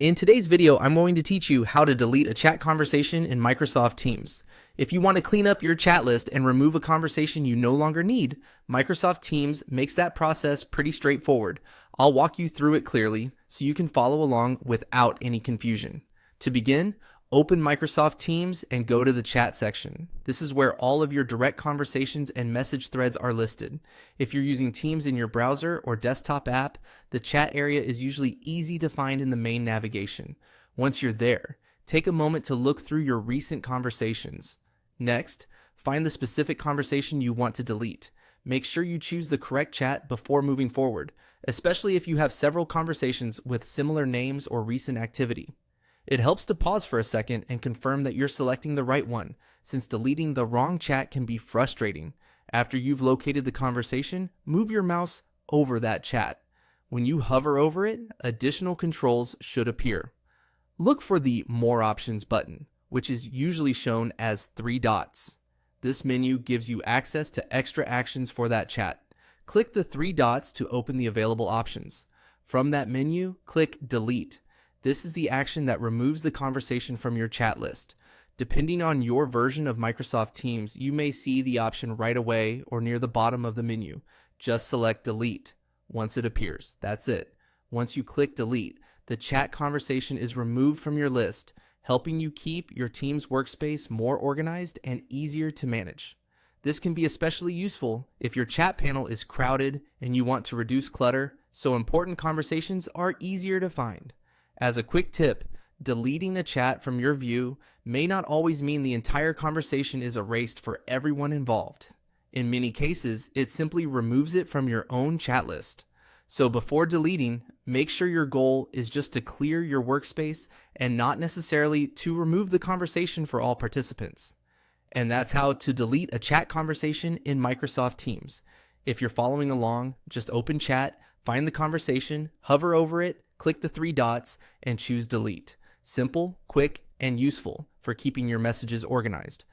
In today's video, I'm going to teach you how to delete a chat conversation in Microsoft Teams. If you want to clean up your chat list and remove a conversation you no longer need, Microsoft Teams makes that process pretty straightforward. I'll walk you through it clearly so you can follow along without any confusion. To begin, open Microsoft Teams and go to the chat section. This is where all of your direct conversations and message threads are listed. If you're using Teams in your browser or desktop app, the chat area is usually easy to find in the main navigation. Once you're there, take a moment to look through your recent conversations. Next, find the specific conversation you want to delete. Make sure you choose the correct chat before moving forward, especially if you have several conversations with similar names or recent activity. It helps to pause for a second and confirm that you're selecting the right one, since deleting the wrong chat can be frustrating. After you've located the conversation, move your mouse over that chat. When you hover over it, additional controls should appear. Look for the More Options button, which is usually shown as 3 dots. This menu gives you access to extra actions for that chat. Click the 3 dots to open the available options. From that menu, click Delete. This is the action that removes the conversation from your chat list. Depending on your version of Microsoft Teams, you may see the option right away or near the bottom of the menu. Just select Delete once it appears. That's it. Once you click Delete, the chat conversation is removed from your list, helping you keep your Teams workspace more organized and easier to manage. This can be especially useful if your chat panel is crowded and you want to reduce clutter, so important conversations are easier to find. As a quick tip, deleting a chat from your view may not always mean the entire conversation is erased for everyone involved. In many cases, it simply removes it from your own chat list. So before deleting, make sure your goal is just to clear your workspace and not necessarily to remove the conversation for all participants. And that's how to delete a chat conversation in Microsoft Teams. If you're following along, just open chat, find the conversation, hover over it, click the 3 dots, and choose Delete. Simple, quick, and useful for keeping your messages organized.